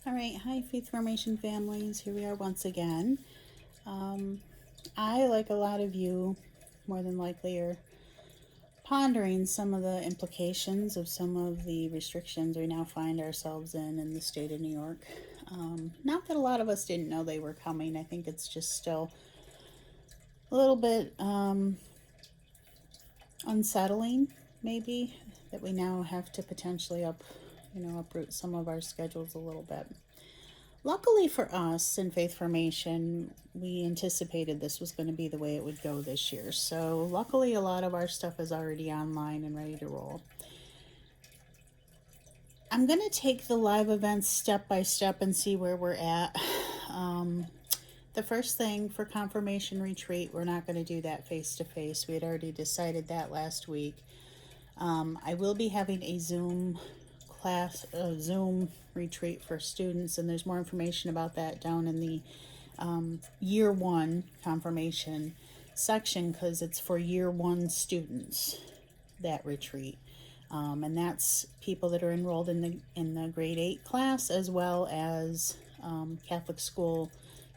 All right, hi Faith Formation families. Here we are once again. I, like a lot of you, more than likely are pondering some of the implications of some of the restrictions we now find ourselves in the state of New York. Not that a lot of us didn't know they were coming. I think it's just still a little bit unsettling, maybe, that we now have to potentially uproot some of our schedules a little bit. Luckily for us in Faith Formation, we anticipated this was going to be the way it would go this year. So luckily, a lot of our stuff is already online and ready to roll. I'm going to take the live events step by step and see where we're at. The first thing for Confirmation Retreat, we're not going to do that face to face. We had already decided that last week. I will be having a Zoom retreat for students, and there's more information about that down in the year one confirmation section, because it's for year one students, that retreat. And that's people that are enrolled in the grade 8 class, as well as Catholic school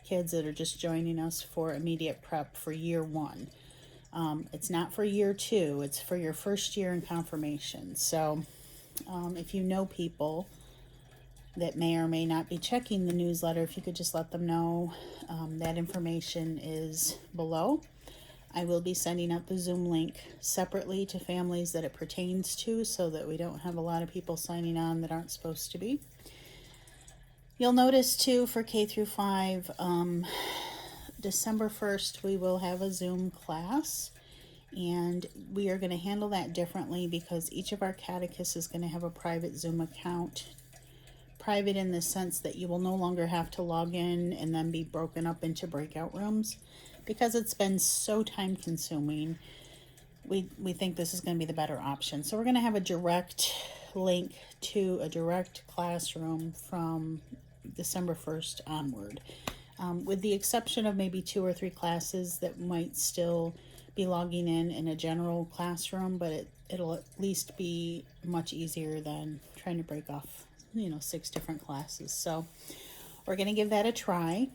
kids that are just joining us for immediate prep for year one. It's not for year 2, it's for your first year in confirmation. So if you know people that may or may not be checking the newsletter, if you could just let them know, that information is below. I will be sending out the Zoom link separately to families that it pertains to, so that we don't have a lot of people signing on that aren't supposed to be. You'll notice too, for K through 5, December 1st, we will have a Zoom class, and we are going to handle that differently because each of our catechists is going to have a private Zoom account. Private in the sense that you will no longer have to log in and then be broken up into breakout rooms, because it's been so time consuming. We think this is going to be the better option. So we're going to have a direct link to a direct classroom from December 1st onward, with the exception of maybe 2 or 3 classes that might still be logging in a general classroom, but it'll at least be much easier than trying to break off 6 different classes. So we're going to give that a try.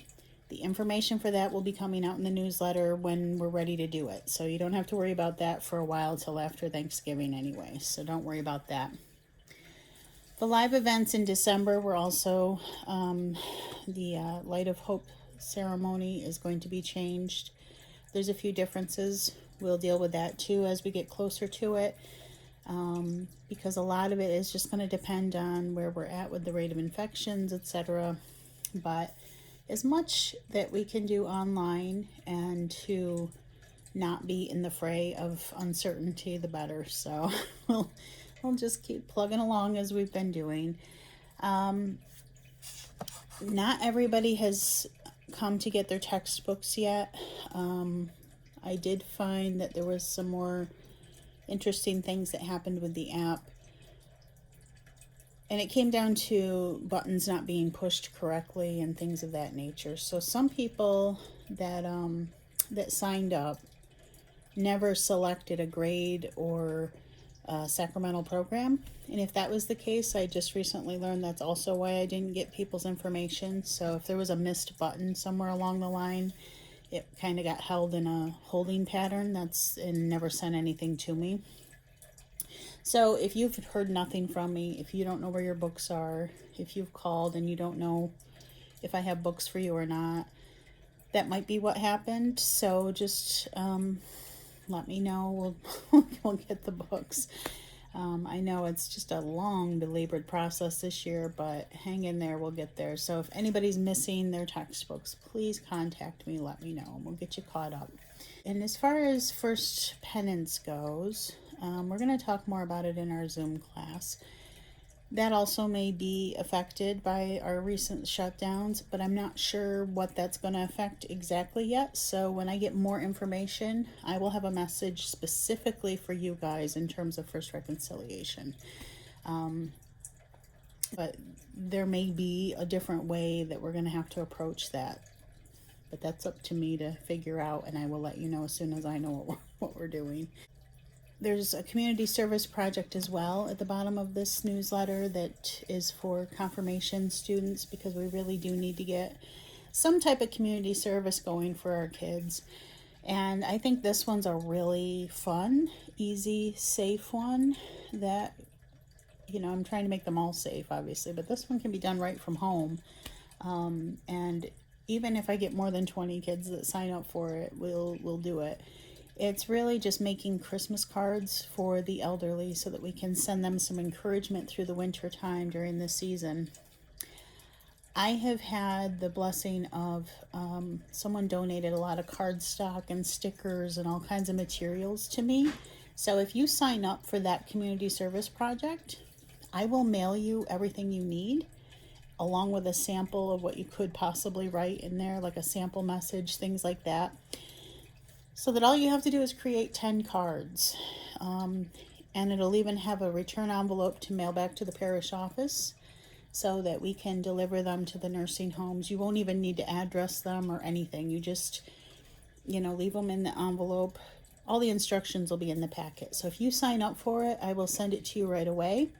The information for that will be coming out in the newsletter when we're ready to do it. So you don't have to worry about that for a while till after Thanksgiving anyway. So don't worry about that. The live events in December were also, the Light of Hope ceremony is going to be changed. There's a few differences. We'll deal with that too as we get closer to it. Because a lot of it is just going to depend on where we're at with the rate of infections, etc. But as much that we can do online and to not be in the fray of uncertainty, the better. So we'll just keep plugging along as we've been doing. Not everybody has come to get their textbooks yet. I did find that there was some more interesting things that happened with the app, and it came down to buttons not being pushed correctly and things of that nature. So some people that signed up never selected a grade or a sacramental program, and if that was the case, I just recently learned that's also why I didn't get people's information. So if there was a missed button somewhere along the line, it kind of got held in a holding pattern and never sent anything to me. So if you've heard nothing from me, if you don't know where your books are, if you've called and you don't know if I have books for you or not, that might be what happened. So just let me know. We'll get the books. I know it's just a long, belabored process this year, but hang in there, we'll get there. So if anybody's missing their textbooks, please contact me, let me know, and we'll get you caught up. And as far as First Penance goes, we're going to talk more about it in our Zoom class. That also may be affected by our recent shutdowns, but I'm not sure what that's going to affect exactly yet. So when I get more information, I will have a message specifically for you guys in terms of First Reconciliation. But there may be a different way that we're going to have to approach that. But that's up to me to figure out, and I will let you know as soon as I know what we're doing. There's a community service project as well at the bottom of this newsletter that is for confirmation students, because we really do need to get some type of community service going for our kids. And I think this one's a really fun, easy, safe one that, I'm trying to make them all safe, obviously, but this one can be done right from home. And even if I get more than 20 kids that sign up for it, we'll do it. It's really just making Christmas cards for the elderly so that we can send them some encouragement through the winter time during this season. I have had the blessing of someone donated a lot of cardstock and stickers and all kinds of materials to me. So if you sign up for that community service project, I will mail you everything you need, along with a sample of what you could possibly write in there, like a sample message, things like that. So that all you have to do is create 10 cards. And it'll even have a return envelope to mail back to the parish office so that we can deliver them to the nursing homes. You won't even need to address them or anything. You just, leave them in the envelope. All the instructions will be in the packet. So if you sign up for it, I will send it to you right away.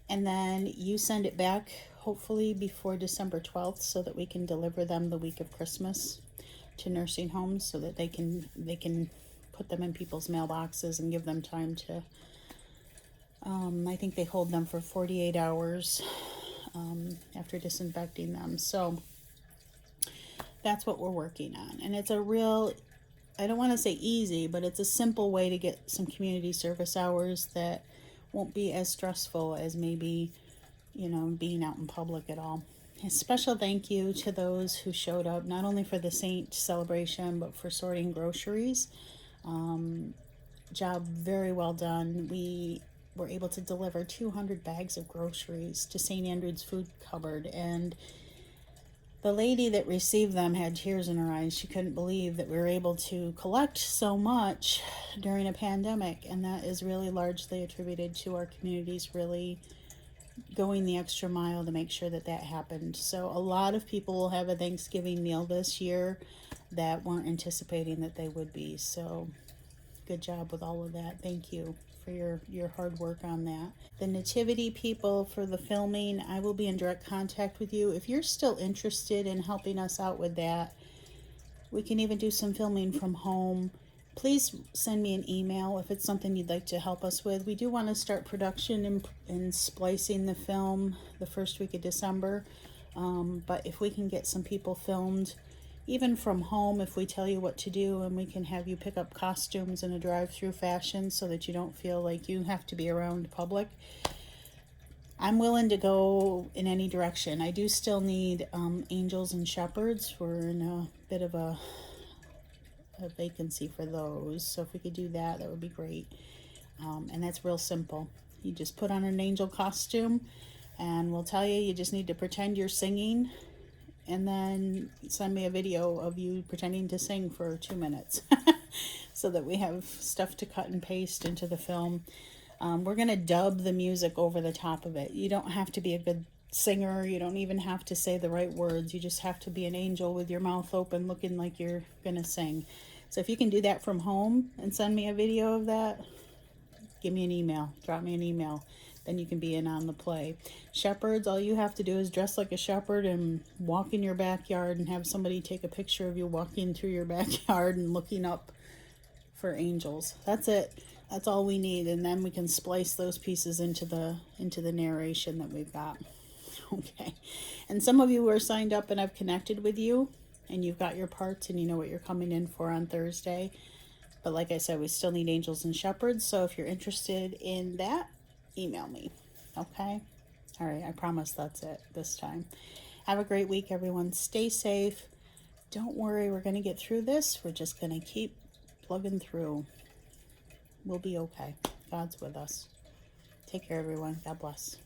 And then you send it back, hopefully before December 12th, so that we can deliver them the week of Christmas to nursing homes, so that they can put them in people's mailboxes and give them time to, I think they hold them for 48 hours after disinfecting them. So that's what we're working on. And it's a real, I don't want to say easy, but it's a simple way to get some community service hours that won't be as stressful as maybe, being out in public at all. A special thank you to those who showed up, not only for the Saint celebration, but for sorting groceries. Job very well done. We were able to deliver 200 bags of groceries to St. Andrew's Food Cupboard, and the lady that received them had tears in her eyes. She couldn't believe that we were able to collect so much during a pandemic, and that is really largely attributed to our communities really going the extra mile to make sure that happened. So a lot of people will have a Thanksgiving meal this year that weren't anticipating that they would be. So good job with all of that. Thank you for your hard work on that. The nativity people for the filming, I will be in direct contact with you. If you're still interested in helping us out with that, we can even do some filming from home. Please send me an email if it's something you'd like to help us with. We do want to start production and splicing the film the first week of December. But if we can get some people filmed, even from home, if we tell you what to do, and we can have you pick up costumes in a drive-through fashion so that you don't feel like you have to be around public, I'm willing to go in any direction. I do still need angels and shepherds. We're in a bit of a vacancy for those, so if we could do that, that would be great. And that's real simple. You just put on an angel costume, and we'll tell you, you just need to pretend you're singing, and then send me a video of you pretending to sing for 2 minutes so that we have stuff to cut and paste into the film. We're going to dub the music over the top of it. You don't have to be a good singer. You don't even have to say the right words. You just have to be an angel with your mouth open looking like you're going to sing. So if you can do that from home and send me a video of that, give me an email. Drop me an email. Then you can be in on the play. Shepherds, all you have to do is dress like a shepherd and walk in your backyard and have somebody take a picture of you walking through your backyard and looking up for angels. That's it. That's all we need, and then we can splice those pieces into the narration that we've got. Okay. And some of you are signed up and I've connected with you, and you've got your parts and you know what you're coming in for on Thursday. But like I said, we still need angels and shepherds, so if you're interested in that, email me. Okay? All right, I promise that's it this time. Have a great week, everyone. Stay safe. Don't worry, we're going to get through this. We're just going to keep plugging through. We'll be okay. God's with us. Take care, everyone. God bless.